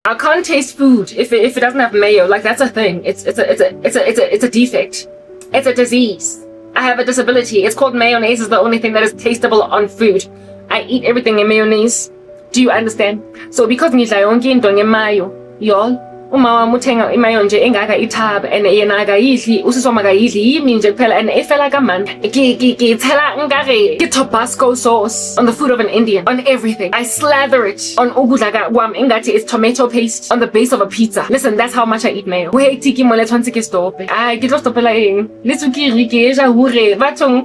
I can't taste food if it doesn't have mayo. Like, that's a thing. It's a defect. It's a disease. I have a disability. It's called mayonnaise. Is the only thing that is tasteable on food. I eat everything in mayonnaise. Do you understand? So because ngidla yonke into ngemayo, y'all, uma wami uthenga imayo nje engaka ithaba and yena akayidli, usisi makayidli yimi nje kuphela and efela kamandi. Ngithela ngare Tabasco sauce on the food of an Indian, on everything. I slather it on ukudla kwami engathi it's tomato paste on the base of a pizza. Listen, that's how much I eat mayo. We hate tiki mole tshwantse ke stop. Ai ke tlo stopela eng? Le tsukiri ke ja hure bathong.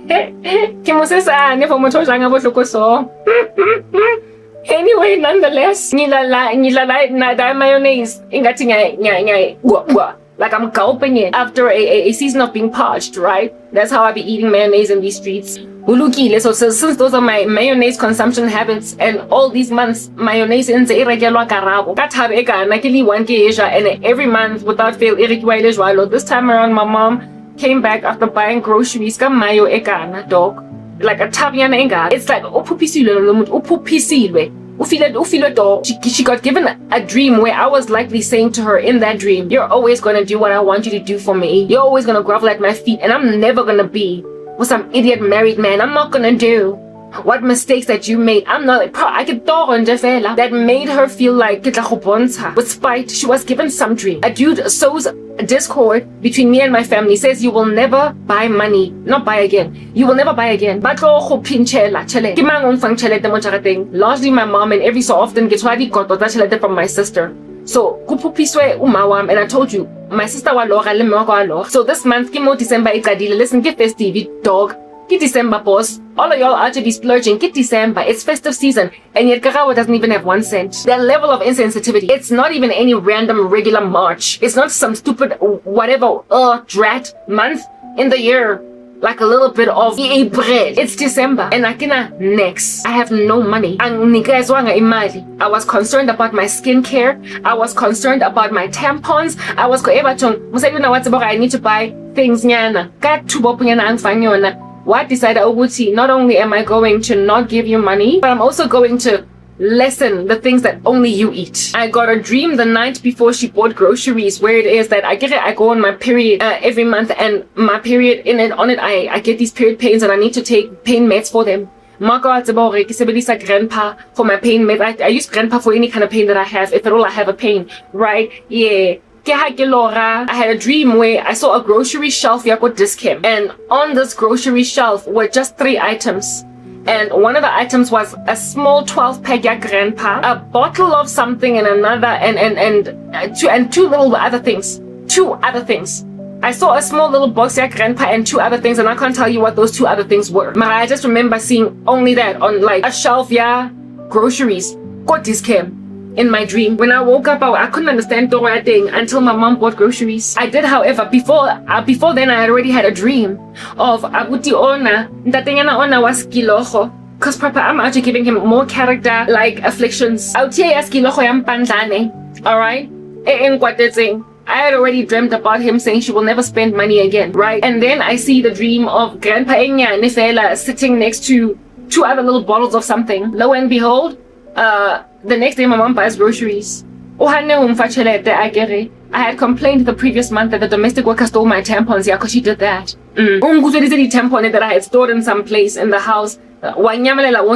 Ke mosesane for motho janga bohloko so. Anyway, nonetheless, ngilala mayonnaise ingathi like I'm gulping it after a season of being parched, right? That's how I be eating mayonnaise in these streets. So since those are my mayonnaise consumption habits, and all these months mayonnaise in irregular karabo. And every month without fail irregular. This time around my mom came back after buying groceries ka mayo ekana dog. Like a tabiana enga. It's like she got given a dream where I was likely saying to her in that dream, you're always gonna do what I want you to do for me. You're always gonna grovel at my feet, and I'm never gonna be with some idiot married man. I'm not gonna do what mistakes that you made. I'm not like, I could talk on fella that made her feel like with spite. She was given some dream. A dude sows discord between me and my family, says you will never buy money, not buy again. You will never buy again. Largely my mom, and every so often gets from my sister. So and I told you my sister so this month December listen, get festive dog. Get December, boss. All of y'all out to be splurging. Get December. It's festive season. And yet Karawa doesn't even have 1 cent. That level of insensitivity. It's not even any random regular March. It's not some stupid whatever drat month in the year. Like a little bit of EA bread. It's December. And next. I have no money. I was concerned about my skincare. I was concerned about my tampons. I was I need to buy things. What decided not only am I going to not give you money, but I'm also going to lessen the things that only you eat. I got a dream the night before she bought groceries where it is that I go on my period every month, and my period I get these period pains and I need to take pain meds for them. Grandpa for my pain meds. I use grandpa for any kind of pain that I have, if at all I have a pain, right? Yeah. I had a dream where I saw a grocery shelf discount, and on this grocery shelf were just 3 items. And one of the items was a small 12-pack grandpa, a bottle of something, and another, and 2 little other things. 2 other things. I saw a small little box grandpa and 2 other things, and I can't tell you what those 2 other things were. But I just remember seeing only that on like a shelf, groceries. Got discount. In my dream, when I woke up, I couldn't understand the thing until my mom bought groceries. I did, however, before then I had already had a dream of abuti ona, ntatengana ona was kiloho. Cause Papa, I'm actually giving him more character like afflictions. Alright? I had already dreamt about him saying she will never spend money again, right? And then I see the dream of Grandpa Enya Nefela sitting next to 2 other little bottles of something. Lo and behold, the next day my mom buys groceries. I had complained the previous month that the domestic worker stole my tampons, because she did that. Tampon that I had stored in some place in the house. Won't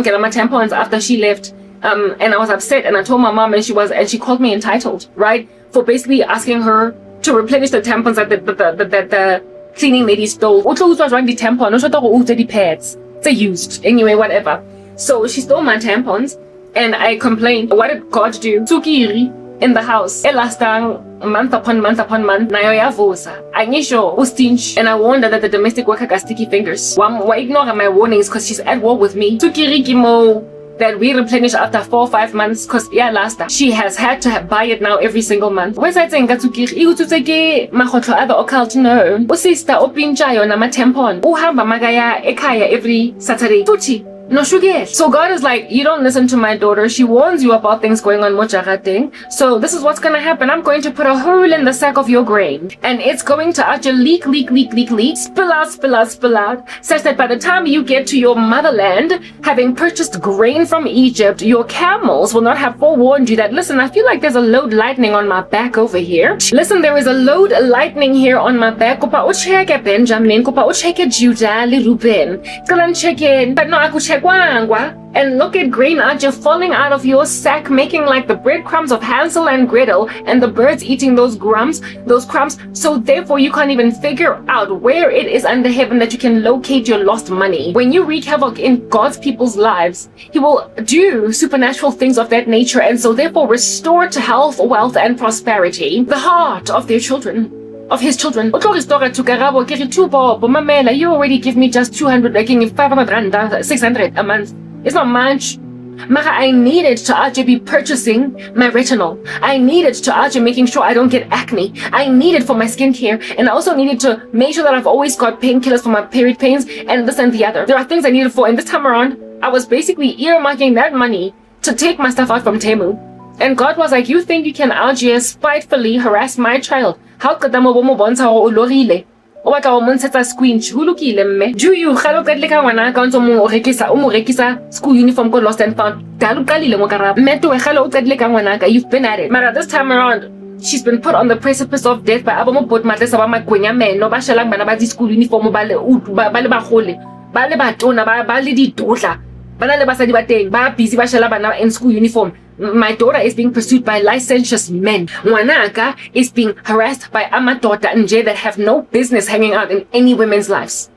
get my tampons after she left. And I was upset, and I told my mom, and she called me entitled, right? For basically asking her to replenish the tampons that the cleaning lady stole. The pads. They're used. Anyway, whatever. So she stole my tampons. And I complained. What did God do? Tsukiri in the house. Elastang month upon month upon month. Nayo yavosa. Anyisho ustinch. And I warned her that the domestic worker got sticky fingers. Wa ignore my warnings because she's at war with me. Tsukiri kimo that we replenish after 4 or 5 months, because last time she has had to buy it now every single month. Where's that saying tsukiri? Igutseke mahotlo other occult no. Sister opincha yona ma tampon. Uhamba magaya ekaya every Saturday. Futhi No sugar. So God is like, you don't listen to my daughter. She warns you about things going on mojagateng. So this is what's going to happen. I'm going to put a hole in the sack of your grain. And it's going to actually leak, spill out, such that by the time you get to your motherland, having purchased grain from Egypt, your camels will not have forewarned you that, listen, I feel like there's a load lightning on my back over here. Listen, there is a load lightning here on my back. Kupa ucheke Benjamin, kupa ucheke Judah, Reuben. Kalan check in. But no, I could check wangwa. And look at grain just falling out of your sack, making like the breadcrumbs of Hansel and Gretel, and the birds eating those crumbs. So therefore, you can't even figure out where it is under heaven that you can locate your lost money. When you wreak havoc in God's people's lives, He will do supernatural things of that nature, and so therefore restore to health, wealth, and prosperity the heart of their children. Of his children. You already give me just 200, like 500 rand, 600 a month. It's not much. Mara, I needed to actually be purchasing my retinol. I needed to actually making sure I don't get acne. I needed for my skincare, and I also needed to make sure that I've always got painkillers for my period pains and this and the other. There are things I needed for, and this time around, I was basically earmarking that money to take my stuff out from Temu. And God was like, you think you can out here spitefully harass my child? How could that mo bontsha o lorile? O batla o montshetsa squinch. Ho lokile mme. Do you khalo ka le ka ngwana ka ntse mo rekisa school uniform ko lost and found? Dalu kalile mo karaba. Mme to khalo o qadile ka ngwana ka. You've been at it. Mara this time around, she's been put on the precipice of death by abamo bot matlesa ba makwenya meno ba shelang bana ba di school uniform ba le bagole. Ba le batona ba le ditotla. Bana le basadi ba teng ba busy ba shela bana in school uniform. My daughter is being pursued by licentious men. Ngwanaka is being harassed by amadota nje that have no business hanging out in any women's lives.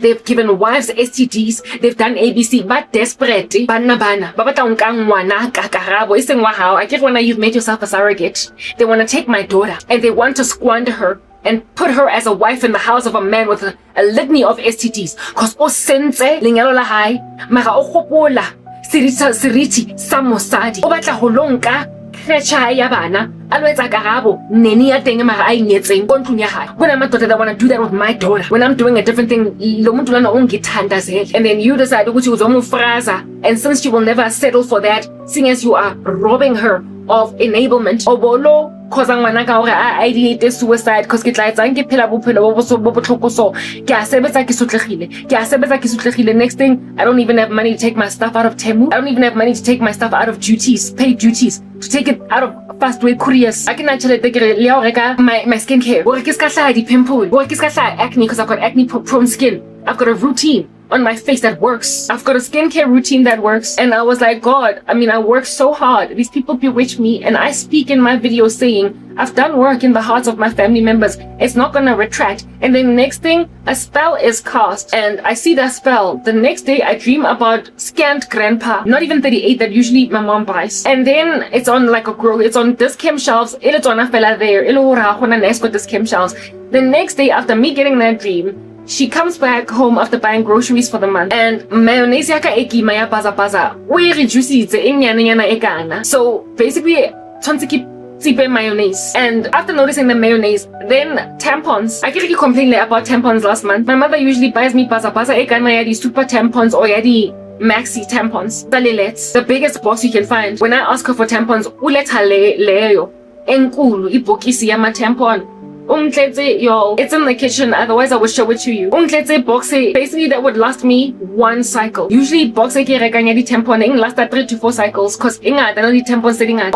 They've given wives STDs, they've done ABC, but desperate. Bana. Babata unka ngwanaka karabo iseng wa hao. I get when you've made yourself a surrogate. They want to take my daughter and they want to squander her and put her as a wife in the house of a man with a litany of STDs. Cause o sense lenyalo la hai, mara o gopola seriti sa mosadi o batla ho lonka kretcha ya bana a lo etsa karabo neni ya teng mara a inyetseng ko ntlong ya hae. When I'm not that I want to do that with my daughter, when I'm doing a different thing, lo muntu lana o ngithandazele, and then you decide ukuthi uzomufraza, and since you will never settle for that, seeing as you are robbing her of enablement, obolo cause ngwana ka hore a ideate suicide cause ke tla etsang ke phela bophelo bo botlhoko so ke a sebetsa ke sotlegile. Next thing, I don't even have money to take my stuff out of Temu. I don't even have money to take my stuff out of duties, paid duties, to take it out of fast way couriers. I can actually take my skincare. Or ke ska hlaya di-pimple, or ke ska hlaya acne because I've got acne prone skin. I've got a routine on my face that works. I've got a skincare routine that works. And I was like, God, I work so hard. These people bewitch me. And I speak in my video saying, I've done work in the hearts of my family members. It's not gonna retract. And then next thing, a spell is cast. And I see that spell. The next day, I dream about scant grandpa. Not even 38 that usually my mom buys. And then it's on like a grow. It's on discount shelves. It's on a fella there. Discount shelves. The next day after me getting that dream, she comes back home after buying groceries for the month, and mayonnaise yaka eki maya baza we reduce it ekana. So basically tshwantse ke tsipe mayonnaise. And after noticing the mayonnaise, then tampons. I get complained about tampons last month. My mother usually buys me baza ekana ya di super tampons or ya di maxi tampons. The biggest box you can find. When I ask her for tampons, uletha leyo enkulu ibhokisi yama tampon. It's in the kitchen, otherwise I will show it to you. Box, basically that would last me 1 cycle. Usually box ke rekanya di tampon last 3 to 4 cycles cause inga the tampon sitting at.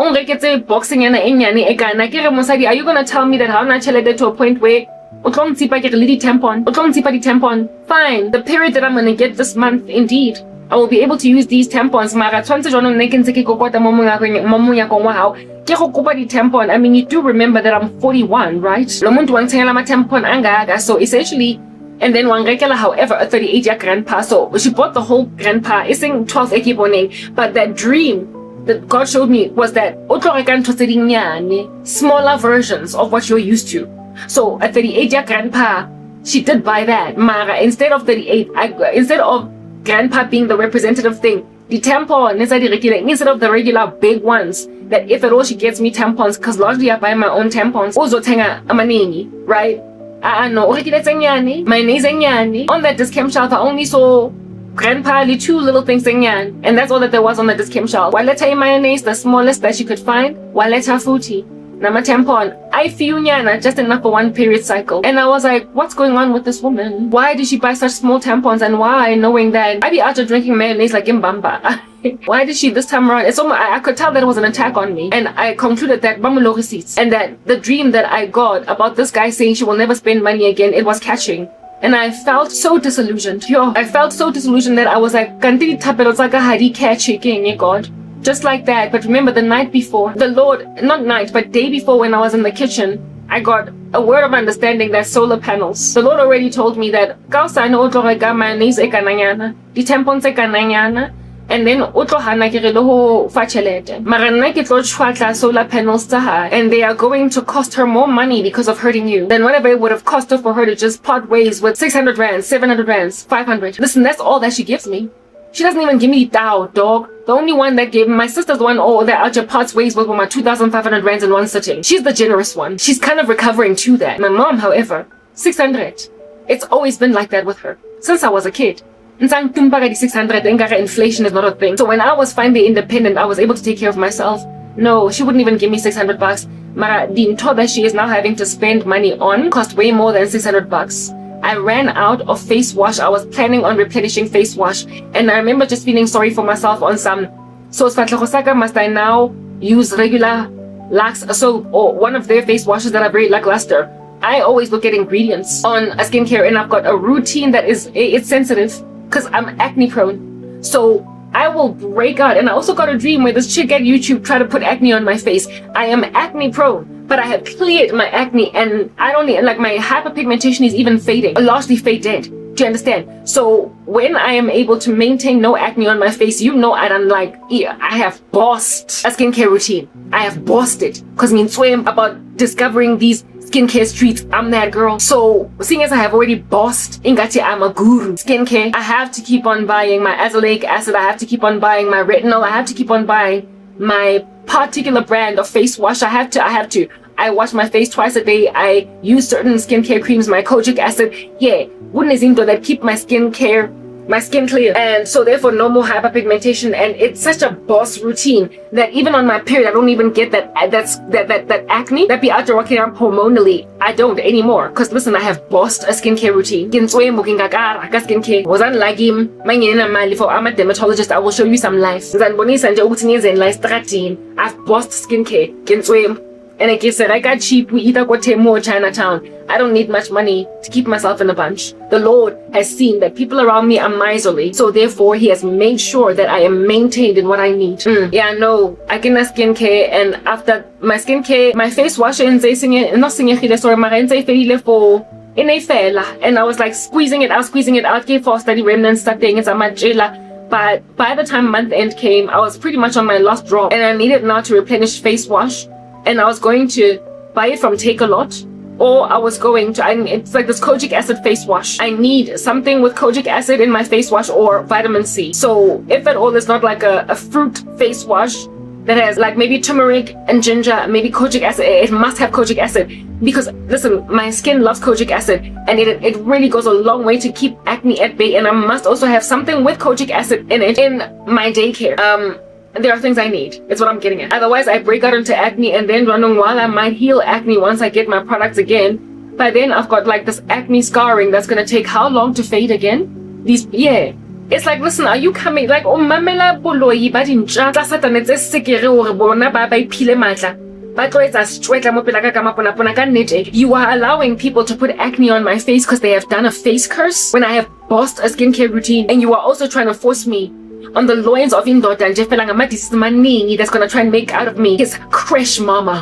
Boxing yana enyane ekana kere mosadi, are you gonna tell me that how naturally to a point where utlong tsipa ke di tampon? Fine, the period that I'm gonna get this month, indeed, I will be able to use these tampons. Mara tshwantse jwanong ne ke ntse ke kokota mo monya ko wa hao. Ke go kopa di tampon. You do remember that I'm 41, right? Lo muntu wa ntsengela ma tampon angaga. So essentially, and then wangrekela, however, a 38-year grandpa. So she bought the whole grandpa. Ising 12 ekiboneng. But that dream that God showed me was that smaller versions of what you're used to. So a 38-year grandpa, she did buy that. Mara, instead of 38, instead of grandpa being the representative thing, the tampon instead of the regular big ones, that if at all she gets me tampons, because largely I buy my own tampons, uzotenga amanini, right? No, mayonnaise on that discount shelf I only saw grandpa, two little things in yan. And that's all that there was on the discount shelf. Waleta mayonnaise, the smallest that she could find. Waleta futi. Nama tampon. I feel nyana just enough for one period cycle. And I was like, what's going on with this woman? Why did she buy such small tampons, and why, knowing that I be out there drinking mayonnaise like in Bamba? Why did she this time around? It's almost, I could tell that it was an attack on me. And I concluded that Bamulo receipts, and that the dream that I got about this guy saying she will never spend money again, it was catching. And I felt so disillusioned. I felt so disillusioned that I was like, Kantiri tapelotaka hari catching, God. Just like that. But remember, the night before, the Lord, not night, but day before, when I was in the kitchen, I got a word of understanding that solar panels. The Lord already told me that and then solar panels and they are going to cost her more money because of hurting you than whatever it would have cost her for her to just part ways with 600 rands, 700 rands, 500. Listen, that's all that she gives me. She doesn't even give me Tao, dog. The only one that gave me, my sister's one, that Archer parts ways with my 2,500 rands in one sitting. She's the generous one. She's kind of recovering to that. My mom, however, 600. It's always been like that with her since I was a kid. 600, inflation is not a thing. So when I was finally independent, I was able to take care of myself. No, she wouldn't even give me 600 bucks. Mara, the toy that she is now having to spend money on cost way more than 600 bucks. I ran out of face wash. I was planning on replenishing face wash, and I remember just feeling sorry for myself on some. So must I now use regular Lux soap or one of their face washes that are very lackluster? I always look at ingredients on a skincare, and I've got a routine that is it's sensitive because I'm acne prone. So I will break out, and I also got a dream where this chick at YouTube tried to put acne on my face. I am acne prone, but I have cleared my acne, and I don't need, like, my hyperpigmentation is even fading, largely faded. Do you understand? So when I am able to maintain no acne on my face, you know, I'm like, yeah, I have bossed a skincare routine. I have bossed it because me swim about discovering these skincare streets. I'm that girl. So seeing as I have already bossed Ingati, I'm a guru skincare, I have to keep on buying my azelaic acid, I have to keep on buying my retinol, I have to keep on buying my particular brand of face wash. I have to. I wash my face twice a day. I use certain skincare creams, my kojic acid. Yeah, wouldn't is into that keep my skin clear. And so therefore no more hyperpigmentation, and it's such a boss routine that even on my period I don't even get that acne that be out there walking around hormonally. I don't anymore, because listen, I have bossed a skincare routine. Skincare was unlike him. For I'm a dermatologist, I will show you some life. I've bossed skincare. And I guess I got cheap. We either got Temu or Chinatown. I don't need much money to keep myself in a bunch. The Lord has seen that people around me are miserly, so therefore He has made sure that I am maintained in what I need. Yeah, no, I can have skincare, and after my skincare, my face wash and I was like squeezing it out, gave for study remnants, starting it's a majela. But by the time month end came, I was pretty much on my last drop, and I needed now to replenish face wash. And I was going to buy it from Take A Lot, or I was going to, it's like this kojic acid face wash. I need something with kojic acid in my face wash or vitamin C. So if at all it's not like a fruit face wash that has like maybe turmeric and ginger, maybe kojic acid, it must have kojic acid. Because listen, my skin loves kojic acid, and it really goes a long way to keep acne at bay. And I must also have something with kojic acid in it in my daycare. There are things I need. It's what I'm getting at. Otherwise, I break out into acne, and then while I might heal acne once I get my products again, by then I've got like this acne scarring that's gonna take how long to fade again? It's like, listen, are you coming like mamela boloi ba dinja tsa satane tse sekere hore bona ba iphile matla ba tloetsa straight mo pela ka mapona ka nnete. You are allowing people to put acne on my face because they have done a face curse when I have bossed a skincare routine, and you are also trying to force me on the loins of indoda and Jeff maningi that's gonna try and make out of me his crash mama.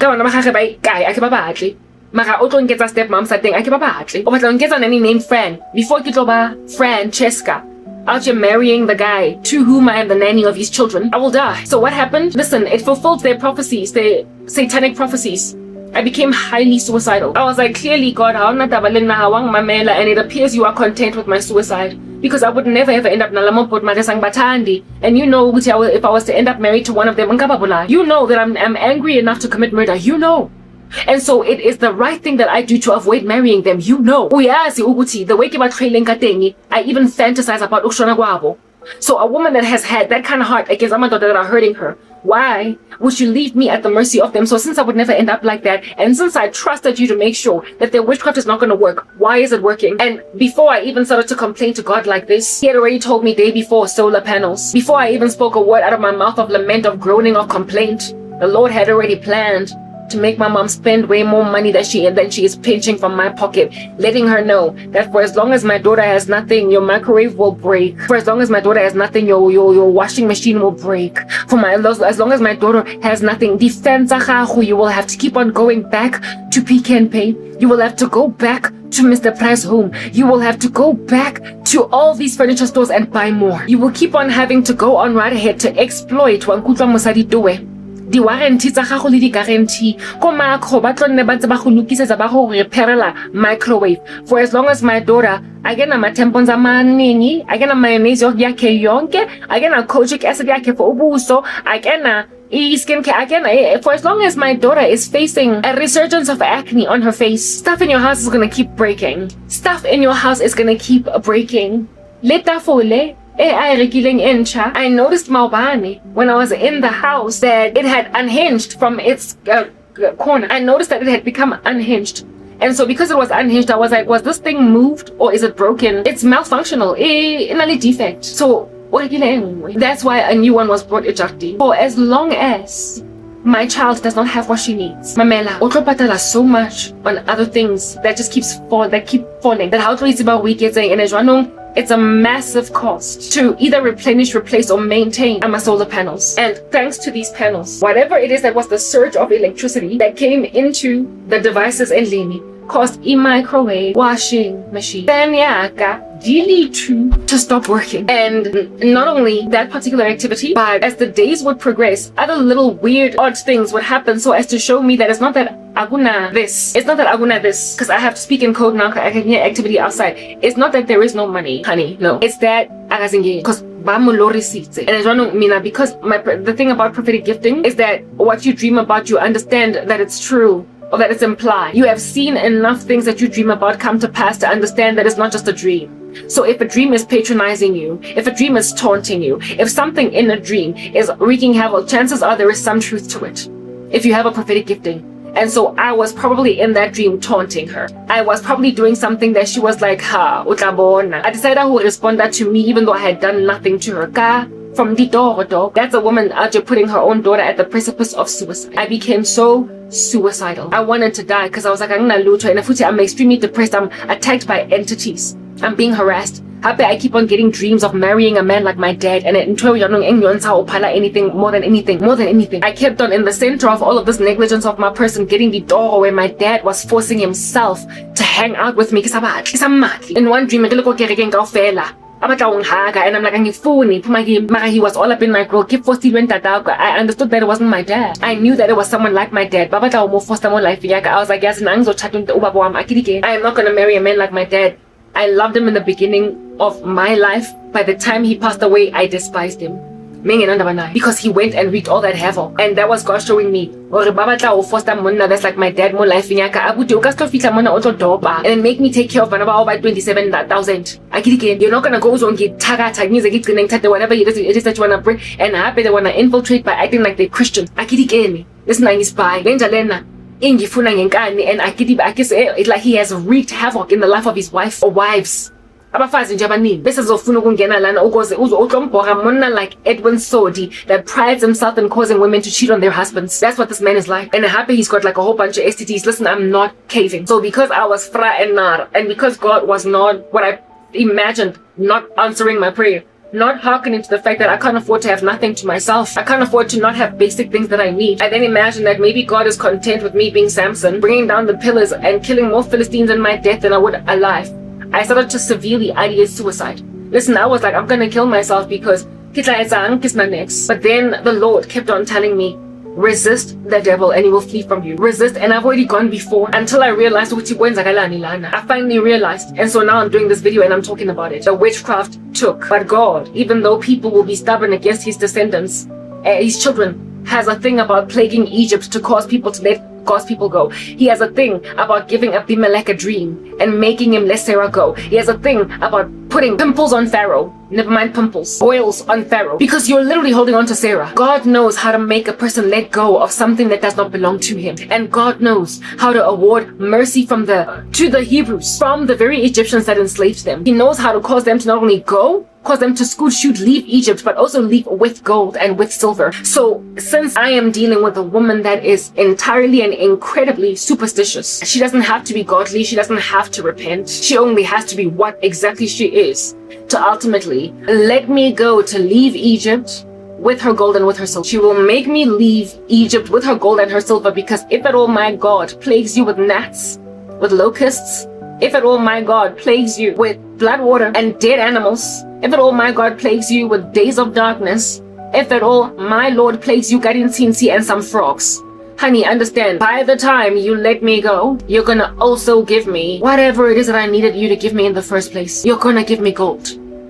Mara otro ngeta step mom sa thing I keep batli. O batla ngeta any name Fran. Before Kitloba Francesca. Out here marrying the guy to whom I am the nanny of his children, I will die. So what happened? Listen, it fulfilled their prophecies, their satanic prophecies. I became highly suicidal. I was like, clearly God, and it appears you are content with my suicide. Because I would never ever end up nalamopot maresang batandi. And you know, if I was to end up married to one of them, you know that I'm angry enough to commit murder. You know. And so it is the right thing that I do to avoid marrying them. You know. The way I even fantasize about Ushona Gwabo. So a woman that has had that kind of heart against amadoda that are hurting her, why would you leave me at the mercy of them? So since I would never end up like that, and since I trusted you to make sure that their witchcraft is not going to work, why is it working? And before I even started to complain to God like this, he had already told me day before solar panels. Before I even spoke a word out of my mouth of lament, of groaning, of complaint, the Lord had already planned to make my mom spend way more money than she is pinching from my pocket, letting her know that for as long as my daughter has nothing, your microwave will break. For as long as my daughter has nothing, your washing machine will break. As long as my daughter has nothing, you will have to keep on going back to Pick n Pay. You will have to go back to Mr. Price Home. You will have to go back to all these furniture stores and buy more. You will keep on having to go on right ahead to exploit wankutla mosadi towe. Di warranty tsa gago le di guarantee ko makgo ba tlo nne ba tse ba go lokisetsa ba go repairela microwave. For as long as my daughter again ama tampons amaningi, again ama mayonnaise yakhe yonke, again a kojic acid yakhe for ubuso, again skincare, again for as long as my daughter is facing a resurgence of acne on her face, stuff in your house is gonna keep breaking. Stuff in your house is gonna keep breaking. Letafole I noticed Maubani when I was in the house that it had unhinged from its corner. I noticed that it had become unhinged. And so because it was unhinged, I was like, was this thing moved or is it broken? It's malfunctional. In a defect. So that's why a new one was brought ejected. For as long as my child does not have what she needs, Mamela, Otropatala so much on other things that just keep falling. That how to reach about week it's a massive cost to either replenish, replace, or maintain my solar panels. And thanks to these panels, whatever it is that was the surge of electricity that came into the devices in Lini caused a microwave, washing machine, to stop working. And not only that particular activity, but as the days would progress, other little weird, odd things would happen so as to show me that it's not that aguna this, because I have to speak in code now, I can hear activity outside. It's not that there is no money, honey, no. It's that because and because the thing about prophetic gifting is that what you dream about, you understand that it's true, or that it's implied. You have seen enough things that you dream about come to pass to understand that it's not just a dream. So if a dream is patronizing you, if a dream is taunting you, if something in a dream is wreaking havoc, chances are there is some truth to it, if you have a prophetic gifting. And so I was probably in that dream taunting her. I was probably doing something that she was like, ha, utabona. I decided who responded to me even though I had done nothing to her. From the door, that's a woman out there putting her own daughter at the precipice of suicide. I became so suicidal. I wanted to die because I was like, I'm extremely depressed. I'm attacked by entities. I'm being harassed. I keep on getting dreams of marrying a man like my dad, and anything more than anything. I kept on in the center of all of this negligence of my person, getting the door where my dad was forcing himself to hang out with me. In one dream, and I'm like, he was all up in my girl. I understood that it wasn't my dad. I knew that it was someone like my dad. I was like, yes, I am not gonna marry a man like my dad. I loved him in the beginning of my life. By the time he passed away, I despised him. Because he went and wreaked all that havoc. And that was God showing me, that's like my dad, more life. And then make me take care of by 27,000. You're not gonna go and get whatever it is that you wanna bring, and they wanna infiltrate by acting like they're Christian. Listen, I spy. And it's like he has wreaked havoc in the life of his wife or wives. Like Edwin Sodi that prides himself in causing women to cheat on their husbands. That's what this man is like. And I'm happy he's got like a whole bunch of STDs. Listen, I'm not caving. So because I was fra and nar, and because God was not what I imagined, not answering my prayer, not hearkening to the fact that I can't afford to have nothing to myself, I can't afford to not have basic things that I need, I then imagine that maybe God is content with me being Samson, bringing down the pillars and killing more Philistines in my death than I would alive. I started to severely ideate suicide. Listen, I was like, I'm gonna kill myself because kiss my next. But then the Lord kept on telling me, resist the devil and he will flee from you. Resist, and I've already gone before until I realized I finally realized, and so now I'm doing this video and I'm talking about it. The witchcraft took, but God, even though people will be stubborn against his descendants, his children, has a thing about plaguing Egypt to cause people to let God's people go. He has a thing about giving Abimelech a dream and making him let Sarah go. He has a thing about putting pimples on Pharaoh. Never mind pimples. Boils on Pharaoh. Because you're literally holding on to Sarah. God knows how to make a person let go of something that does not belong to him. And God knows how to award mercy to the Hebrews, from the very Egyptians that enslaved them. He knows how to cause them to not only go, cause them to scoot, shoot, leave Egypt, but also leave with gold and with silver. So since I am dealing with a woman that is entirely and incredibly superstitious, she doesn't have to be godly, she doesn't have to repent, she only has to be what exactly she is to ultimately let me go to leave Egypt with her gold and with her silver. She will make me leave Egypt with her gold and her silver, because if at all my God plagues you with gnats, with locusts, if at all my God plagues you with blood water and dead animals, if at all my God plagues you with days of darkness, if at all my Lord plagues you Garinsinsi and some frogs, honey, understand, by the time you let me go, you're gonna also give me whatever it is that I needed you to give me in the first place. You're gonna give me gold.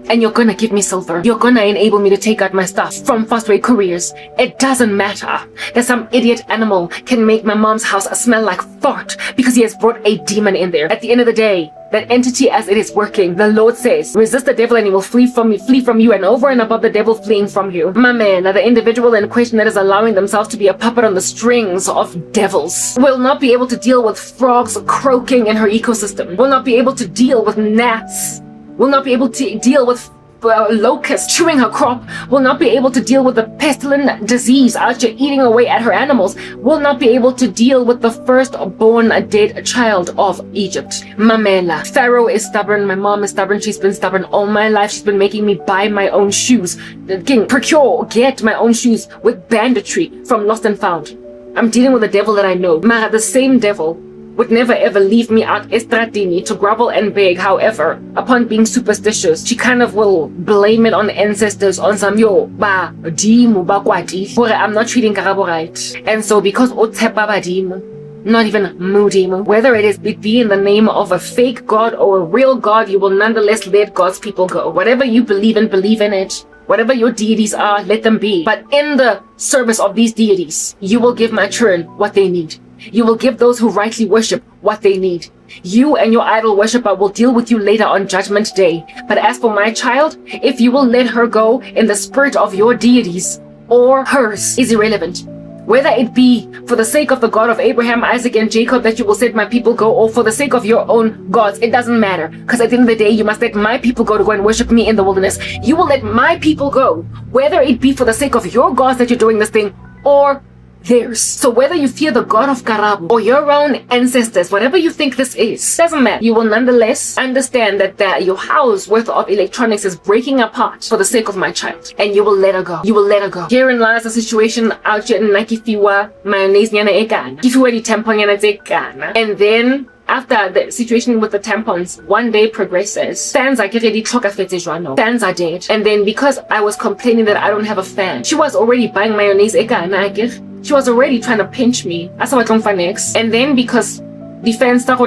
And you're gonna give me silver. You're gonna enable me to take out my stuff from fast-way couriers. It doesn't matter that some idiot animal can make my mom's house smell like fart because he has brought a demon in there. At the end of the day, that entity as it is working, the Lord says, resist the devil and he will flee from you, and over and above the devil fleeing from you. My man, the individual in question that is allowing themselves to be a puppet on the strings of devils will not be able to deal with frogs croaking in her ecosystem, will not be able to deal with gnats, will not be able to deal with locusts chewing her crop, will not be able to deal with the pestilent disease out here eating away at her animals, will not be able to deal with the firstborn dead child of Egypt. Mamela. Pharaoh is stubborn, my mom is stubborn, she's been stubborn all my life, she's been making me buy my own shoes, get my own shoes with banditry from Lost and Found. I'm dealing with a devil that I know. Mara, the same devil would never ever leave me out Estratini to grovel and beg. However, upon being superstitious, she kind of will blame it on ancestors, on some ba dimu ba kwati, for I'm not treating Karabo right. And so because Otsepa ba dimu, not even Mudimu, whether it be in the name of a fake god or a real god, you will nonetheless let God's people go. Whatever you believe in it. Whatever your deities are, let them be. But in the service of these deities, you will give my children what they need. You will give those who rightly worship what they need. You and your idol worshiper will deal with you later on Judgment Day. But as for my child, if you will let her go in the spirit of your deities or hers is irrelevant. Whether it be for the sake of the God of Abraham, Isaac, and Jacob that you will let my people go, or for the sake of your own gods, it doesn't matter. Because at the end of the day, you must let my people go to go and worship me in the wilderness. You will let my people go, whether it be for the sake of your gods that you're doing this thing, or theirs. So whether you fear the God of Karabo or your own ancestors, whatever you think this is, doesn't matter. You will nonetheless understand that your house worth of electronics is breaking apart for the sake of my child. And you will let her go. You will let her go. Herein lies the situation out here in Nakifiwa, mayonnaise nyana ekana. Kifiwa di tampon yana zekana. And then after the situation with the tampons, one day progresses. Fans are getting Fans are dead. And then because I was complaining that I don't have a fan, she was already buying mayonnaise ekana. She was already trying to pinch me. And then because the fans but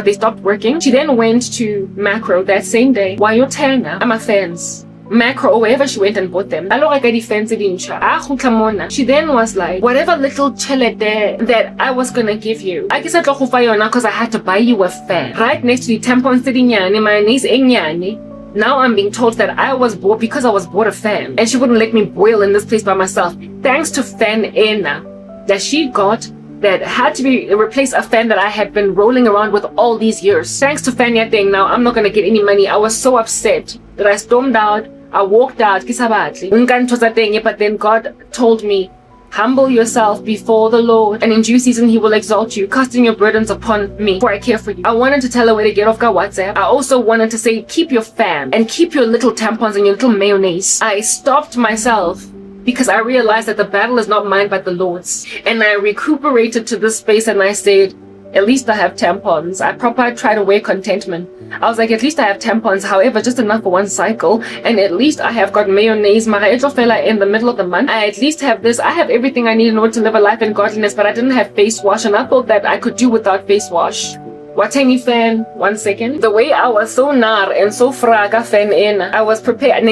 they stopped working, she then went to Macro that same day. Why you telling her? I'm a fans. Macro or wherever she went and bought them. She then was like, whatever little chile there that I was gonna give you, I guess I because I had to buy you a fan. Right next to the tampon mayonnaise. Now I'm being told that I was bored because I was bored of fan, and she wouldn't let me boil in this place by myself. Thanks to Fan Ena that she got, that had to be replace a fan that I had been rolling around with all these years. Thanks to Fan thing, now I'm not gonna get any money. I was so upset that I stormed out. I walked out. But then God told me, humble yourself before the Lord, and in due season he will exalt you, casting your burdens upon me, for I care for you. I wanted to tell her where to get off WhatsApp. I also wanted to say, keep your fan and keep your little tampons and your little mayonnaise. I stopped myself because I realized that the battle is not mine but the Lord's. And I recuperated to this space and I said, at least I have tampons. I proper try to wear contentment. I was like, at least I have tampons, however, just enough for one cycle. And at least I have got mayonnaise, fella in the middle of the month. I at least have this. I have everything I need in order to live a life in godliness, but I didn't have face wash, and I thought that I could do without face wash. Watani fan, 1 second. The way I was so nar and so fraga fan in, I was prepared.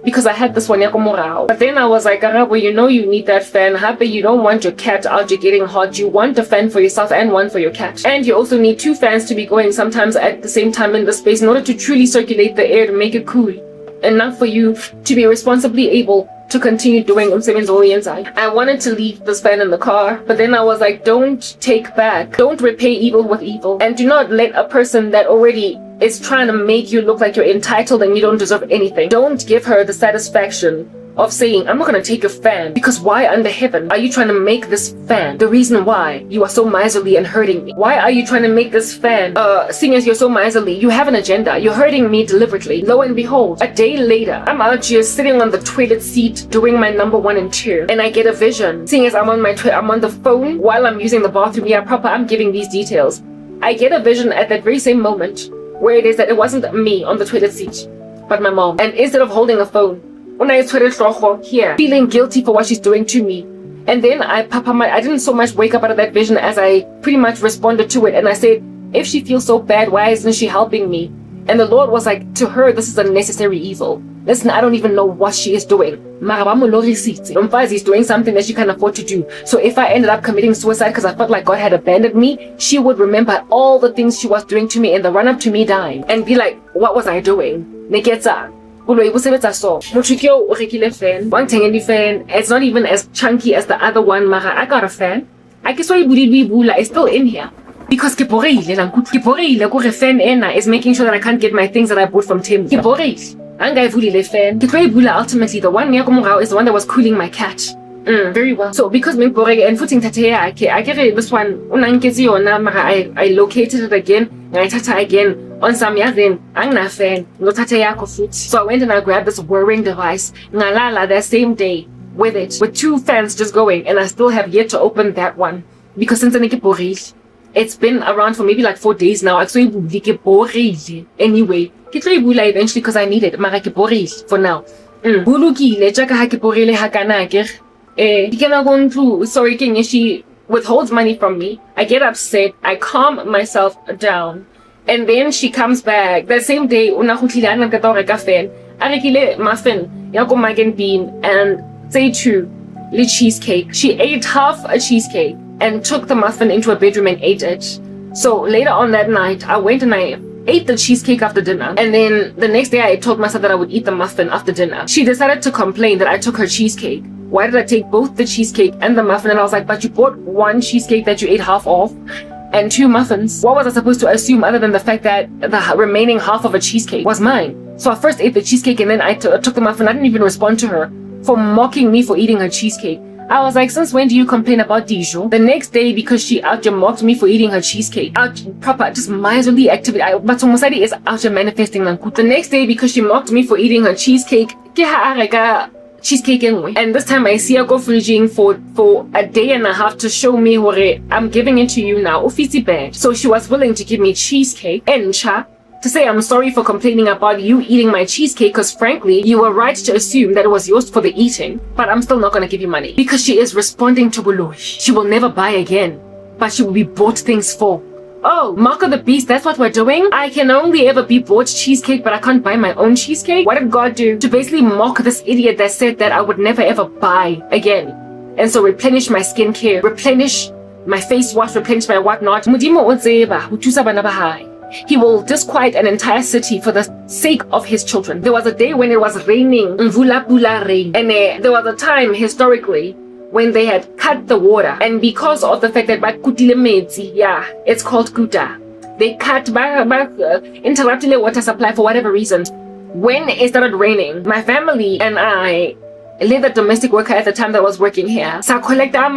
because I had this one yakomorao. But then I was like, Arabo, you know you need that fan. Happy, you don't want your cat out there getting hot. You want a fan for yourself and one for your cat. And you also need 2 fans to be going sometimes at the same time in the space in order to truly circulate the air to make it cool enough for you to be responsibly able to continue doing umsebenzi oyenzayo. I wanted to leave this fan in the car, but then I was like, don't take back. Don't repay evil with evil. And do not let a person that already is trying to make you look like you're entitled and you don't deserve anything. Don't give her the satisfaction of saying, I'm not going to take your fan, because why under heaven are you trying to make this fan the reason why you are so miserly and hurting me? Why are you trying to make this fan, seeing as you're so miserly, you have an agenda, you're hurting me deliberately. Lo and behold, a day later, I'm out here sitting on the toilet seat doing my number 1 and 2, and I get a vision, seeing as I'm on the phone while I'm using the bathroom. Yeah, proper, I'm giving these details. I get a vision at that very same moment where it is that it wasn't me on the toilet seat, but my mom. And instead of holding a phone, here, feeling guilty for what she's doing to me. And then I didn't so much wake up out of that vision as I pretty much responded to it. And I said, if she feels so bad, why isn't she helping me? And the Lord was like, to her, this is a necessary evil. Listen, I don't even know what she is doing. Is doing something that she can't afford to do. So if I ended up committing suicide because I felt like God had abandoned me, she would remember all the things she was doing to me in the run-up to me dying and be like, what was I doing? It's not even as chunky as the other one, mara I got a fan. It's still in here. Because the fan is making sure that I can't get my things that I bought from Tim. Ultimately, the one is the one that was cooling my cat. Very well. So because and footing I get this one I located it again, I tata again. On some yazin, angna fan, no tate yako foot. So I went and I grabbed this whirring device, ngalala that same day with it, with 2 fans just going, and I still have yet to open that one. Because since it's been around for maybe like 4 days now. Anyway, eventually because I need it. For now. Sorry, she withholds money from me. I get upset. I calm myself down. And then she comes back that same day. Muffin, magen bean, and say 2 cheesecake. She ate half a cheesecake and took the muffin into a bedroom and ate it. So later on that night, I went and I ate the cheesecake after dinner. And then the next day I told myself that I would eat the muffin after dinner. She decided to complain that I took her cheesecake. Why did I take both the cheesecake and the muffin? And I was like, but you bought 1 cheesecake that you ate half of and 2 muffins. What was I supposed to assume other than the fact that the remaining half of a cheesecake was mine? So I first ate the cheesecake and then I took the muffin. I didn't even respond to her for mocking me for eating her cheesecake. I was like, since when do you complain about Dijon? The next day, because she mocked me for eating her cheesecake. Just miserly activity. But Musadi is out manifesting. The next day, because she mocked me for eating her cheesecake, cheesecake anyway. And this time I see her go fridging for a day and a half to show me where I'm giving it to you now. So she was willing to give me cheesecake and to say I'm sorry for complaining about you eating my cheesecake, because frankly, you were right to assume that it was yours for the eating, but I'm still not going to give you money. Because she is responding to Bulu. She will never buy again, but she will be bought things for. Oh, mark of the beast, that's what we're doing? I can only ever be bought cheesecake, but I can't buy my own cheesecake? What did God do to basically mock this idiot that said that I would never ever buy again? And so replenish my skincare, replenish my face wash, replenish my whatnot. He will disquiet an entire city for the sake of his children. There was a day when it was raining, mvula pula rain, and there was a time historically when they had cut the water, and because of the fact that it's called kuta, they interrupted the water supply for whatever reason. When it started raining, my family and I, the domestic worker at the time that was working here, so collect our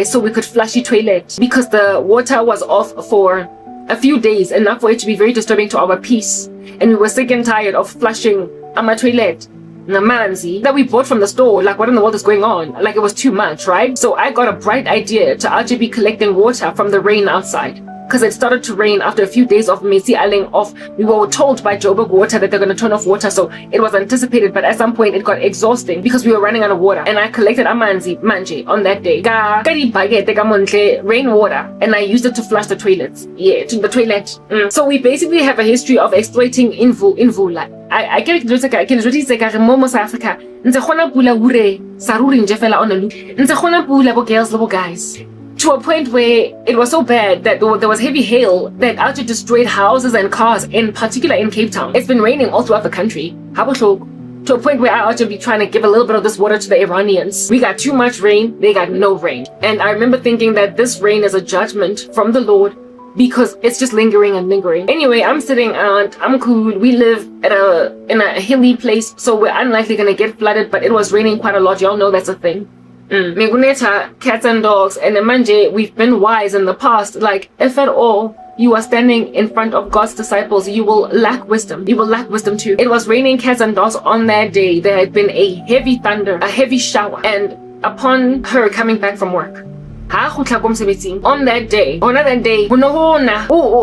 so we could flush the toilet because the water was off for a few days, enough for it to be very disturbing to our peace, and we were sick and tired of flushing our toilet namanzi that we bought from the store. Like, what in the world is going on? Like, it was too much, right? So I got a bright idea to actually be collecting water from the rain outside, because it started to rain after a few days of Messi ailing off. We were told by Joburg Water that they're going to turn off water, so it was anticipated, but at some point it got exhausting because we were running out of water. And I collected amanzi manje on that day. Rainwater, and I used it to flush the toilets. Yeah, to the toilet. So we basically have a history of exploiting invula. I get it. I can really say momo South Africa. Nze khona pula ure saruri nje fela on a loop. Nze khona pula bo girls bo guys. To a point where it was so bad that there was heavy hail that actually destroyed houses and cars, in particular in Cape Town. It's been raining all throughout the country. To a point where I ought to be trying to give a little bit of this water to the Iranians. We got too much rain, they got no rain. And I remember thinking that this rain is a judgment from the Lord because it's just lingering and lingering. Anyway, I'm sitting out, I'm cool. We live in a hilly place, so we're unlikely gonna get flooded, but it was raining quite a lot. Y'all know that's a thing. Meguneta, cats and dogs, and manje, we've been wise in the past. Like, if at all you are standing in front of God's disciples, you will lack wisdom. You will lack wisdom too. It was raining cats and dogs on that day. There had been a heavy thunder, a heavy shower, and upon her coming back from work, on that day,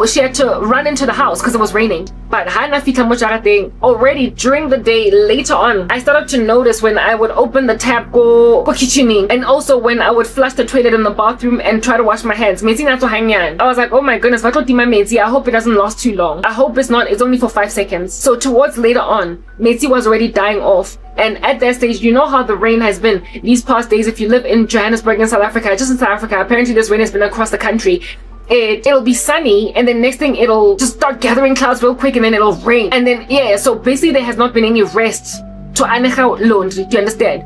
she had to run into the house because it was raining. But already during the day, later on, I started to notice when I would open the tap, go kitchening, and also when I would flush the toilet in the bathroom and try to wash my hands. I was like, oh my goodness, I hope it doesn't last too long. I hope it's only for 5 seconds. So towards later on, Metsi was already dying off. And at that stage, you know how the rain has been these past days. If you live in Johannesburg in South Africa, just in South Africa, apparently this rain has been across the country. It'll be sunny, and then next thing it'll just start gathering clouds real quick, and then it'll rain. And then yeah, so basically there has not been any rest to anecha laundry. Do you understand?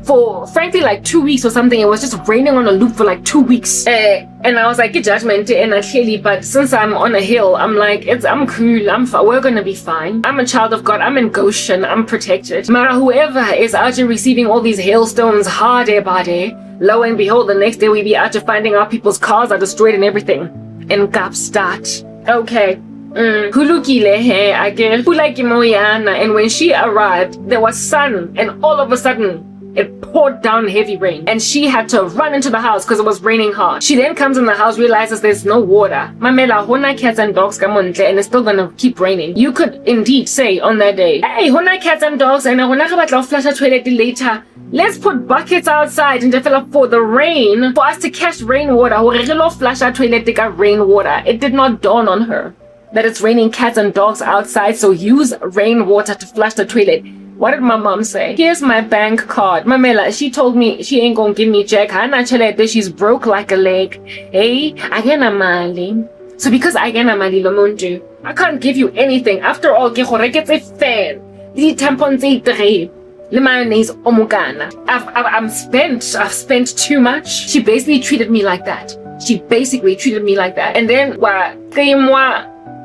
For frankly like 2 weeks or something, it was just raining on a loop for like 2 weeks. And I was like, get judgment, and clearly, but since I'm on a hill, I'm like, I'm cool, we're gonna be fine. I'm a child of God, I'm in Goshen, I'm protected. Mara, whoever is out here receiving all these hailstones, hard bade, lo and behold, the next day we be out here finding out people's cars are destroyed and everything. In Kapstadt. Okay. Hulukile he, I guess. And when she arrived, there was sun, and all of a sudden, it poured down heavy rain, and she had to run into the house because it was raining hard. She then comes in the house, realizes there's no water. Mamela, hona cats and dogs come on, and it's still gonna keep raining. You could indeed say on that day, hey, hona cats and dogs, and hona kabatla flush a toilet later. Let's put buckets outside and develop for the rain, for us to catch rainwater. Flush our toilet to get rainwater. It did not dawn on her that it's raining cats and dogs outside, so use rainwater to flush the toilet. What did my mom say? Here's my bank card. Mamela, she told me she ain't gonna give me jack. She's broke like a leg. Hey, I get a mali. So because I get a mali lomuntu, I can't give you anything. After all, gets a fan. The tampons eat the mayonnaise omugana. I've spent too much. She basically treated me like that. And then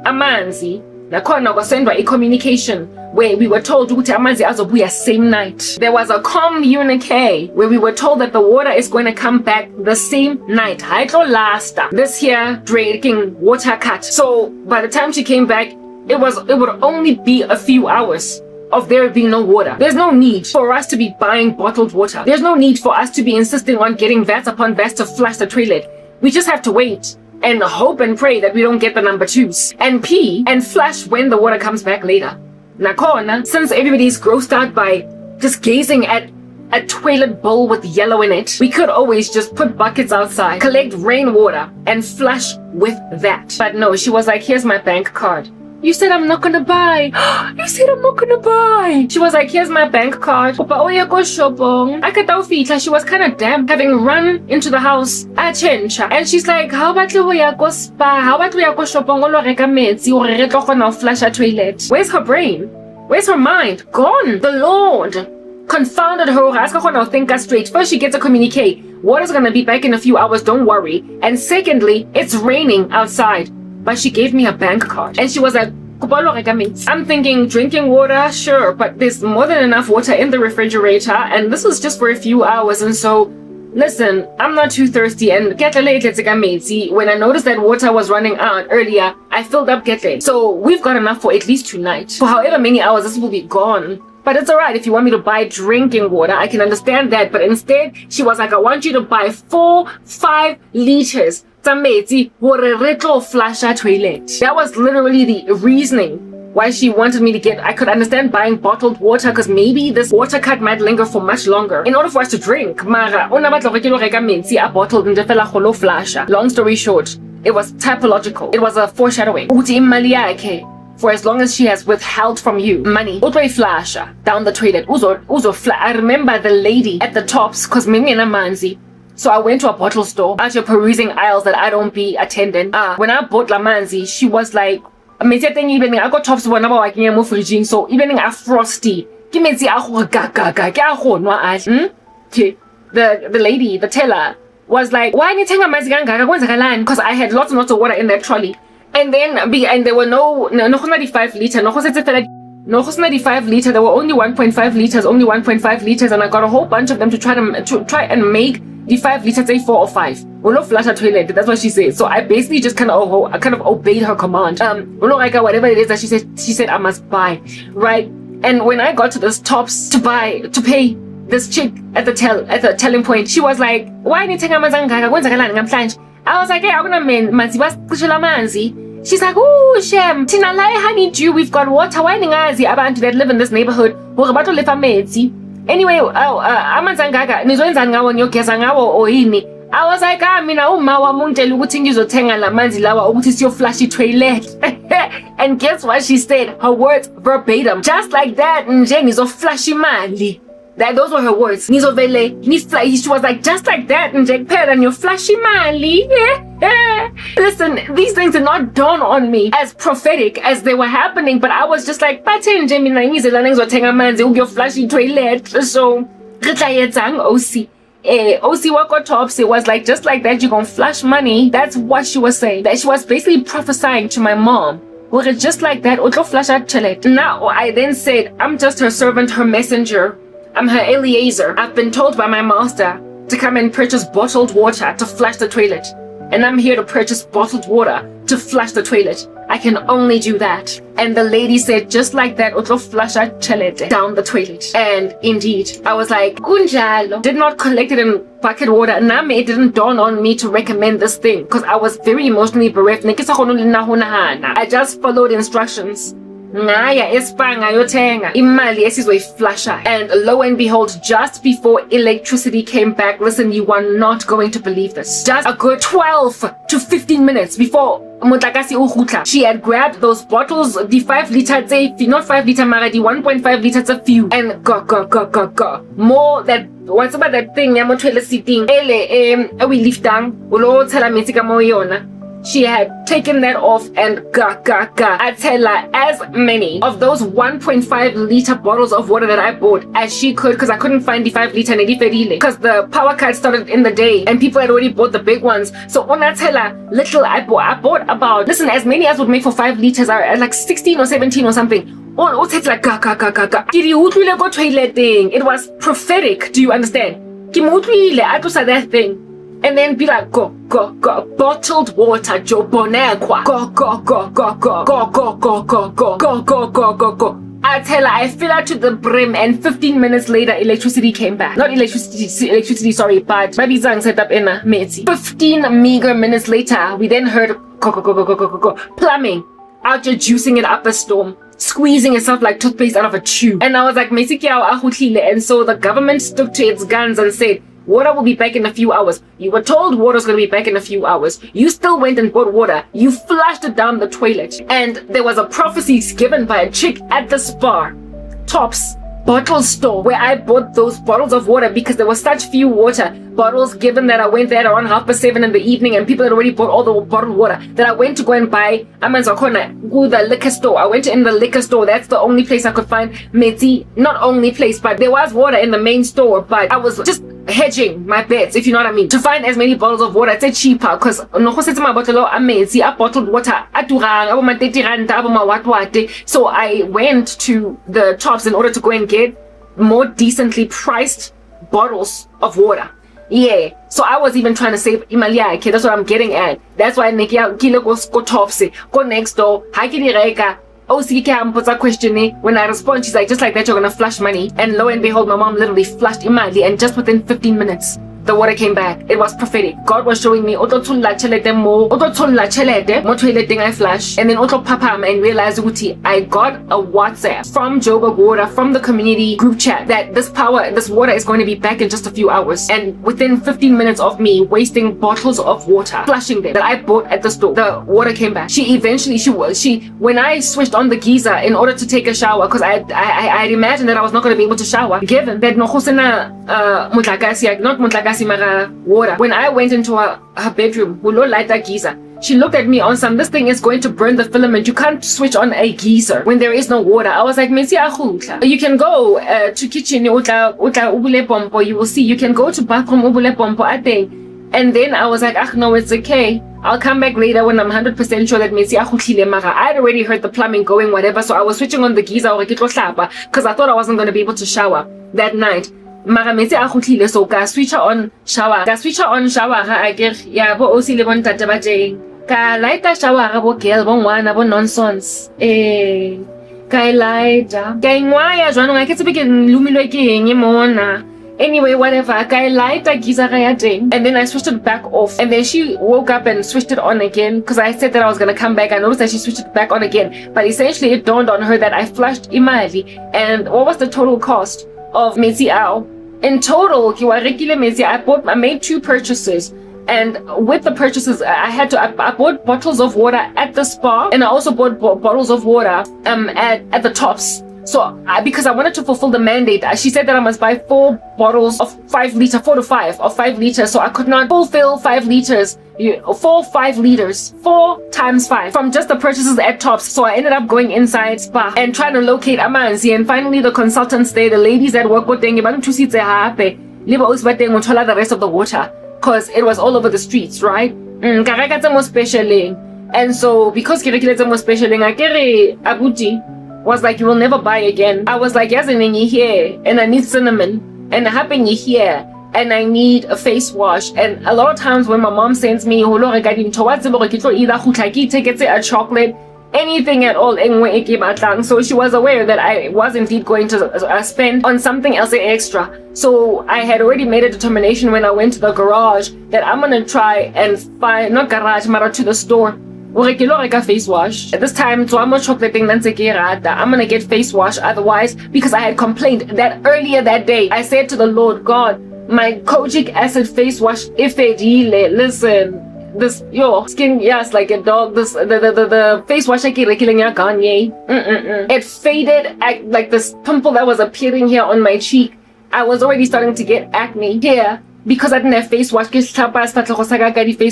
amanzi. Nakhona kwasendwa a communication where we were told ukuthi amanzi azobuya same night. There was a communique where we were told that the water is going to come back the same night. Last this here drinking water cut. So by the time she came back, it would only be a few hours of there being no water. There's no need for us to be buying bottled water. There's no need for us to be insisting on getting vats upon vats to flush the toilet. We just have to wait and hope and pray that we don't get the number 2s and pee and flush when the water comes back later. Nakona, since everybody's grossed out by just gazing at a toilet bowl with yellow in it, we could always just put buckets outside, collect rainwater, and flush with that. But no, she was like, here's my bank card. You said I'm not gonna buy. You said I'm not gonna buy. She was like, here's my bank card. She was kind of damp, having run into the house. And she's like, how about we go spa? How about we go shopong or flush a toilet? Where's her brain? Where's her mind? Gone. The Lord confounded her. Ask her to think her straight. First, she gets a communique. Water's gonna be back in a few hours, don't worry. And secondly, it's raining outside. But she gave me a bank card. And she was like, I'm thinking drinking water, sure, but there's more than enough water in the refrigerator, and this was just for a few hours. And so, listen, I'm not too thirsty, and when I noticed that water was running out earlier, I filled up Getle. So we've got enough for at least tonight. For however many hours, this will be gone. but it's alright if you want me to buy drinking water. I can understand that. But instead, she was like, I want you to buy 4-5 liters tsa metsi hore re tlo flusha toilet. That was literally the reasoning why she wanted me to get. I could understand buying bottled water because maybe this water cut might linger for much longer in order for us to drink. Mara ona batla go ke lo reka metsi a bottled nje fela go lo flusha. Long story short, it was typological. It was a foreshadowing. Uthi imali yakhe, for as long as she has withheld from you money, utwe flasha down the toilet. I remember the lady at the tops because mimi na manzi. So I went to a bottle store after perusing aisles that I don't be attending. When I bought la manzi, she was like, I got tops one about waking mo fridging, so even a frosty. The lady, the teller, was like, why didn't you take because I had lots and lots of water in that trolley. And then there were no 95 liter, no 95 liter, there were only 1.5 liters, only 1.5 liters, and I got a whole bunch of them to try and make the 5 liters say 4 or 5. We'll flush a toilet. That's what she said. So I basically just kind of obeyed her command. Whatever it is that she said I must buy, right? And when I got to this tops to pay this chick at the telling point, she was like, why didn't you take a I was like, hey, I'm gonna manzi. She's like, oh, Shem, Tina Lai honeydew, we've got water. Why ningazi abantu that live in this neighborhood? Anyway, amanzangaga nizwenza ngawo ngiyogeza ngawo oyini. I was like, mina uma wamuntela ukuthi ngizothenga lamanzi lawa ukuthi siyoflush toilet. And guess what she said? Her words verbatim. Just like that, nje ngizoflush imali. Those were her words. She was like, just like that, nje kuphela ngiyoflush imali. Listen, these things did not dawn on me as prophetic as they were happening, but I was just like, bathe nje mina ngizela ngizothenga amanzi ukuyoflush toilet. So OC. OC wako tops, it was like, just like that, you're gonna flush money. That's what she was saying. That she was basically prophesying to my mom. Just like that, utlo flush out toilet. Now, I then said, I'm just her servant, her messenger. I'm her Eliezer. I've been told by my master to come and purchase bottled water to flush the toilet. And I'm here to purchase bottled water to flush the toilet. I can only do that. And the lady said, just like that, utlo flush out toilet down the toilet. And indeed, I was like, kunjalo. Did not collect it in bucket water. Name, it didn't dawn on me to recommend this thing because I was very emotionally bereft. I just followed instructions. Ngaya espanga yotenga imali esizoyiflusha, and lo and behold, just before electricity came back, listen, you are not going to believe this, just a good 12 to 15 minutes before motlakase o gutla, she had grabbed those bottles, the 5 liter not 5 liter mara, the 1.5 liters a few, and go more that what's about that thing ya mo toilet seating ele we lift down ulo tshela metsi ka mo yona. She had taken that off and I tell her as many of those 1.5 liter bottles of water that I bought as she could, because I couldn't find the 5 liter because the power cut started in the day and people had already bought the big ones. So on I tell her little, I bought about, listen, as many as would make for 5 liters are like 16 or 17 or something. It was prophetic. Do you understand? That thing. And then be like, go, bottled water, Joe Bonekwa, go. I tell her, I fill her to the brim, and 15 minutes later, electricity came back. Not electricity, sorry, but maybe Zang set up in a meti. 15 meager minutes later, we then heard go, plumbing, out here juicing it up a storm, squeezing itself like toothpaste out of a tube. And I was like, and so the government stuck to its guns and said, water will be back in a few hours. You were told water's going to be back in a few hours. You still went and bought water. You flushed it down the toilet. And there was a prophecy given by a chick at the spa, Tops bottle store, where I bought those bottles of water because there was such few water bottles, given that I went there around 7:30 in the evening and people had already bought all the bottled water, that I went to go and buy the liquor store. I went in the liquor store. That's the only place I could find metsi. Not only place, but there was water in the main store, but I was just hedging my bets, if you know what I mean, to find as many bottles of water. It's cheaper because bottled water. So I went to the shops in order to go and get more decently priced bottles of water. Yeah, so I was even trying to save Imalia. That's what I'm getting at. That's why Nikia Kilo go topsy, go next door, a question. When I respond, she's like, just like that, you're gonna flush money. And lo and behold, my mom literally flushed imali, and just within 15 minutes, the water came back. It was prophetic. God was showing me I flash, and then and realized I got a WhatsApp from Joburg Water, from the community group chat, that this water is going to be back in just a few hours. And within 15 minutes of me wasting bottles of water, flushing them that I bought at the store, the water came back. When I switched on the geyser in order to take a shower, because I imagined that I was not going to be able to shower, given that water. When I went into her bedroom, we light that geyser. She looked at me on some, this thing is going to burn the filament. You can't switch on a geyser when there is no water. I was like, you can go to kitchen, you will see. You can go to bathroom, and then I was like, no, it's okay. I'll come back later when I'm 100% sure that I'd already heard the plumbing going, whatever. So I was switching on the geyser because I thought I wasn't going to be able to shower that night. So ka switch on shower. I get bo osi le bon tate ba teng. Ka light shower bo girl bo ngwana bo nonsense. Ka light. Ka ngwaya jwanong a ke tsebe ke lumilwe ke eng mona. Anyway, whatever. Ka light geyser ya teng. And then I switched it back off. And then she woke up and switched it on again, because I said that I was gonna come back. I noticed that she switched it back on again. But essentially it dawned on her that I flushed imali. And what was the total cost of Metsi Ao? In total, I made 2 purchases, and with the purchases, I bought bottles of water at the spa, and I also bought bottles of water at the tops. So because I wanted to fulfill the mandate, she said that I must buy 4 bottles of 5 liters, 4 to 5 of 5 liters. So I could not fulfill 5 liters, 5 liters, 4 times 5 from just the purchases at Tops. So I ended up going inside spa and trying to locate Amanzi. And finally, the consultants there, the ladies that work with them, the rest of the water, because it was all over the streets, right? And so because Abuji was like, you will never buy again. I was like, yes, and here, and I need cinnamon, and happen here, and I need a face wash. And a lot of times when my mom sends me either a chocolate, anything at all, so she was aware that I was indeed going to spend on something else extra. So I had already made a determination when I went to the garage that I'm gonna try and find, not garage, but to the store, face wash. At this time, I'm gonna get face wash. Otherwise, because I had complained that earlier that day, I said to the Lord, God, my kojic acid face wash, if it listen, this your skin, yes, like a dog. This the face wash it faded. Like this pimple that was appearing here on my cheek, I was already starting to get acne here because I didn't have face wash. Face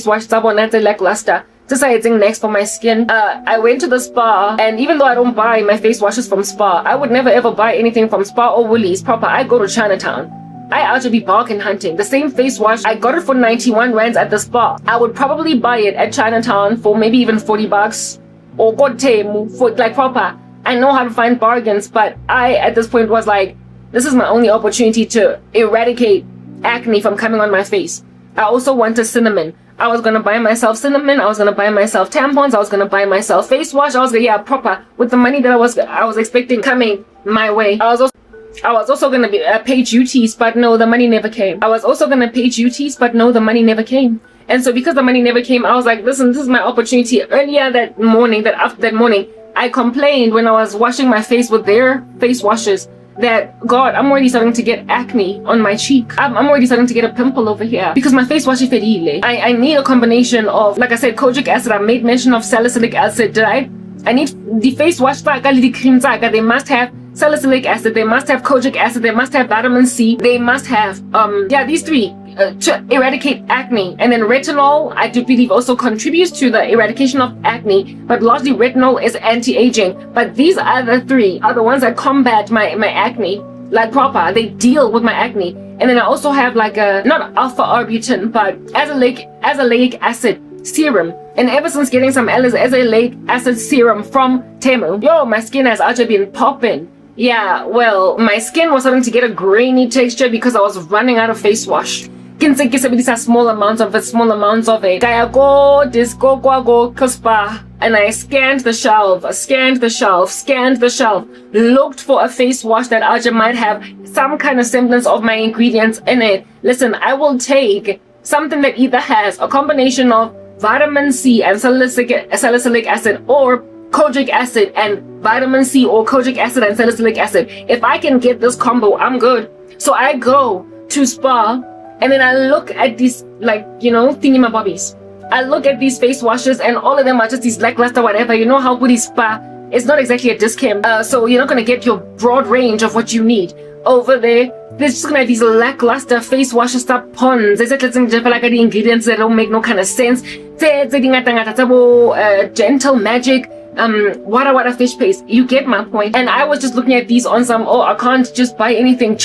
wash lackluster. Deciding next for my skin. I went to the spa, and even though I don't buy my face washes from spa, I would never ever buy anything from spa or Woolies proper. I go to Chinatown. I ought to be bargain hunting. The same face wash, I got it for 91 rands at the spa. I would probably buy it at Chinatown for maybe even 40 bucks or Godtemu for like proper. I know how to find bargains, but I at this point was like, this is my only opportunity to eradicate acne from coming on my face. I also wanted cinnamon. I was gonna buy myself cinnamon, I was gonna buy myself tampons, I was gonna buy myself face wash. I was gonna, proper, with the money that I was expecting coming my way. I was also gonna pay duties, but no, the money never came. I was also gonna pay duties, but no, the money never came. And so because the money never came, I was like, listen, this is my opportunity. Earlier that morning, after that morning, I complained when I was washing my face with their face washes that, God, I'm already starting to get acne on my cheek. I'm already starting to get a pimple over here because my face wash is fedile. I need a combination of, like I said, kojic acid. I made mention of salicylic acid. I need the face wash, the cream, they must have salicylic acid, they must have kojic acid, they must have vitamin C, they must have these 3 to eradicate acne. And then retinol, I do believe, also contributes to the eradication of acne, but largely retinol is anti-aging. But these other 3 are the ones that combat my acne, like proper. They deal with my acne. And then I also have like a, not alpha arbutin, but azelaic acid serum. And ever since getting some azelaic acid serum from Temu, my skin has actually been popping. Yeah, well, my skin was starting to get a grainy texture because I was running out of face wash. small amounts of it. Kaya go disco go spa. And I scanned the shelf, looked for a face wash that Aja might have some kind of semblance of my ingredients in it. Listen, I will take something that either has a combination of vitamin C and salicylic acid, or kojic acid and vitamin C, or kojic acid and salicylic acid. If I can get this combo, I'm good. So I go to spa, and then I look at these, like, thingamabobbies. I look at these face washes, and all of them are just these lackluster whatever. You know how Woody Spa, it's not exactly a discount, so you're not going to get your broad range of what you need. Over there, there's just going to be these lackluster face washes, stuff ponds. They said let's like the ingredients that don't make no kind of sense. Gentle magic, water fish paste. You get my point. And I was just looking at these on some, I can't just buy anything.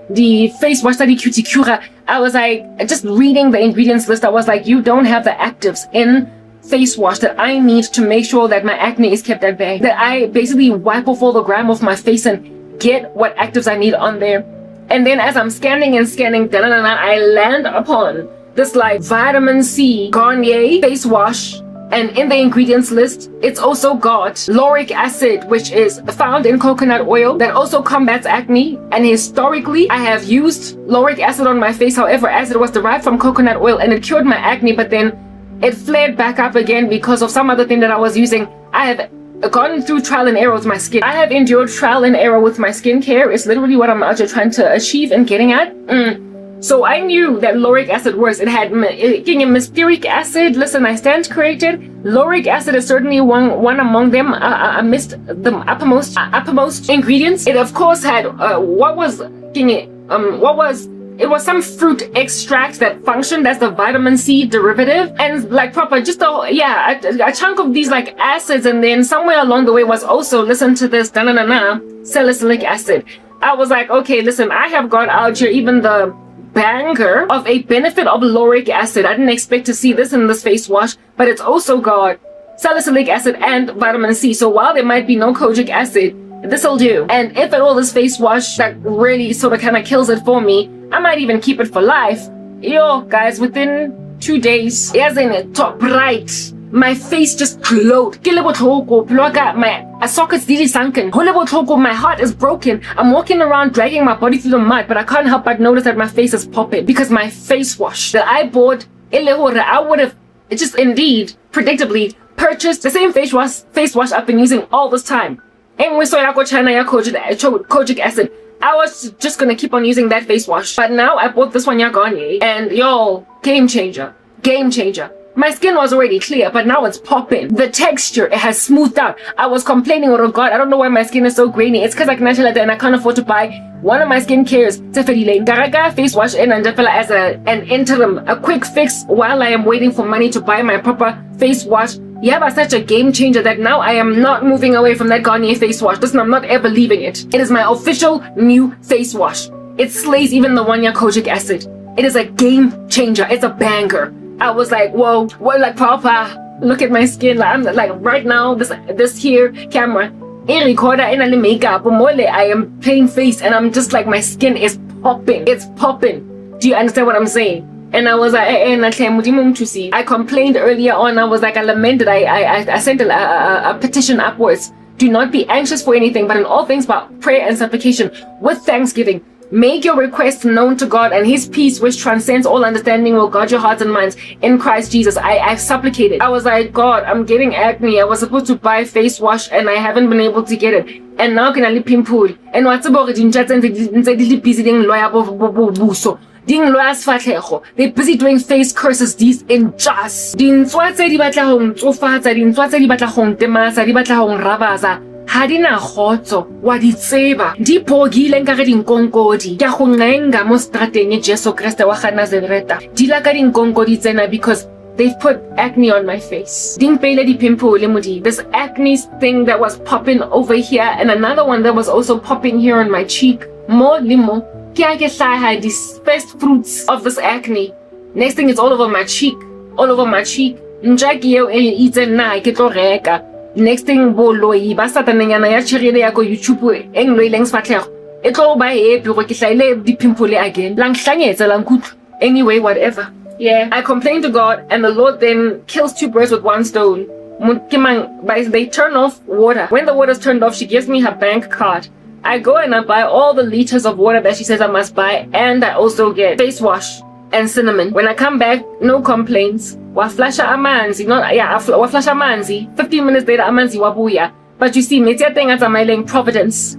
The face wash that cutie cura. I was like, just reading the ingredients list, I was like, you don't have the actives in face wash that I need to make sure that my acne is kept at bay. That I basically wipe off all the grime off my face and get what actives I need on there. And then as I'm scanning, I land upon this like vitamin C Garnier face wash. And in the ingredients list, it's also got lauric acid, which is found in coconut oil, that also combats acne. And historically, I have used lauric acid on my face. However, as it was derived from coconut oil and it cured my acne, but then it flared back up again because of some other thing that I was using. I have gone through trial and error with my skin. I have endured trial and error with my skincare. It's literally what I'm actually trying to achieve and getting at. So I knew that lauric acid works. It had mysteric acid. Listen, I stand corrected. Lauric acid is certainly one among them. I missed the uppermost ingredients. It of course had it was some fruit extract that functioned as the vitamin C derivative, and like proper just a chunk of these like acids. And then somewhere along the way was also, listen to this, salicylic acid. I was like, okay, listen, I have got out here even the banger of a benefit of lauric acid. I didn't expect to see this in this face wash, but it's also got salicylic acid and vitamin C. So while there might be no kojic acid, this'll do. And if at all this face wash that really sort of kind of kills it for me, I might even keep it for life. Yo, guys, within 2 days, as in the top right, my face just glowed. My sockets really sunken. My heart is broken. I'm walking around dragging my body through the mud, but I can't help but notice that my face is popping because my face wash that I bought, I would have just indeed, predictably, purchased the same face wash I've been using all this time. And we saw kojic acid. I was just gonna keep on using that face wash, but now I bought this one, Garnier, and yo, game changer. My skin was already clear, but now it's popping. The texture, it has smoothed out. I was complaining, oh god, I don't know why my skin is so grainy. It's because I can naturally and I can't afford to buy one of my skincare Garaga face wash and as an interim, a quick fix while I am waiting for money to buy my proper face wash. Yaba such a game changer that now I am not moving away from that Garnier face wash. Listen, I'm not ever leaving it. It is my official new face wash. It slays even the one-year kojic acid. It is a game changer. It's a banger. I was like, whoa, what, like, Papa, look at my skin. Like, I'm like, right now, this here camera, in recorder, in a makeup, I am plain face, and I'm just like, my skin is popping. It's popping. Do you understand what I'm saying? And I was like, I complained earlier on. I was like, I lamented. I sent a petition upwards. Do not be anxious for anything, but in all things by prayer and supplication with thanksgiving. Make your requests known to God, and his peace, which transcends all understanding, will guard your hearts and minds in Christ Jesus. I supplicated. I was like, God, I'm getting acne. I was supposed to buy face wash and I haven't been able to get it. And now can I lip pimple? And what's about it? They're busy doing face curses, these injustice. Hadina khotso wa di tseba di pogile nkare dinkonkodi ka go ngenga mo strateng e Jesu Kriste wa ga Nazareta di la ka dinkonkodi tsena because they've put acne on my face. Ding pele di pimple le modi. This acne thing that was popping over here and another one that was also popping here on my cheek. More limo ke had these first fruits of this acne. Next thing is all over my cheek. Njaki yo e itse na ke tlo reka. Next thing boloi ba satananyana ya tshirele ya go YouTube englo ileng sfatlego e tlo ba happy go ke hlaile di pimple again lang hlanyetsa lang kutlo Anyway, whatever. Yeah, I complained to God, and the Lord then kills 2 birds with 1 stone. They turn off water. When the water's turned off, she gives me her bank card. I go and I buy all the liters of water that she says I must buy, and I also get face wash and cinnamon. When I come back, no complaints. Waflasha amanzi, waflasha amanzi. 15 minutes later, amanzi wabuya. But you see,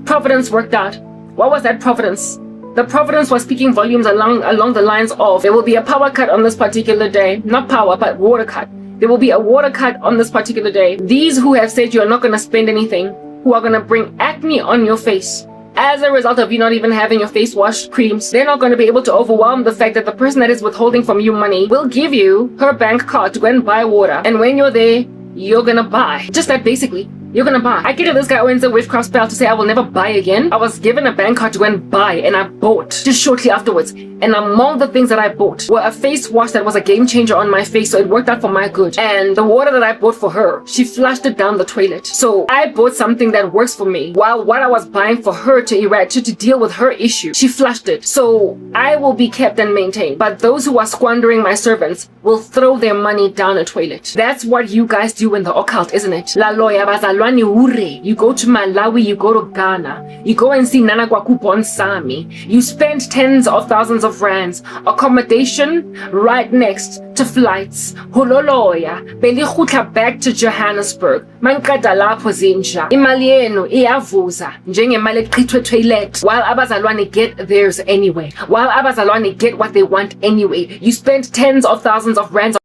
Providence worked out. What was that providence? The providence was speaking volumes along the lines of, there will be a power cut on this particular day. Not power, but water cut. There will be a water cut on this particular day. These who have said you are not going to spend anything, who are going to bring acne on your face, as a result of you not even having your face wash creams, they're not going to be able to overwhelm the fact that the person that is withholding from you money will give you her bank card to go and buy water. And when you're there, you're going to buy. Just that basically. You're gonna buy. I gave this guy wins a witchcraft spell to say I will never buy again. I was given a bank card to go and buy, and I bought just shortly afterwards. And among the things that I bought were a face wash that was a game changer on my face, so it worked out for my good. And the water that I bought for her, she flushed it down the toilet. So I bought something that works for me, while what I was buying for her to deal with her issue, she flushed it. So I will be kept and maintained. But those who are squandering my servants will throw their money down a toilet. That's what you guys do in the occult, isn't it? La loya bazalwani ure. You go to Malawi, you go to Ghana, you go and see Nana Kwaku Bonsami. You spend tens of thousands of rands, accommodation right next to flights, Hololoya, Belikhutla back to Johannesburg, Mankada lapho zinja, imali yenu iyavuza, njengemali echithwe toilet, while abazalwane get theirs anyway, while abazalwane get what they want anyway. You spend tens of thousands of rands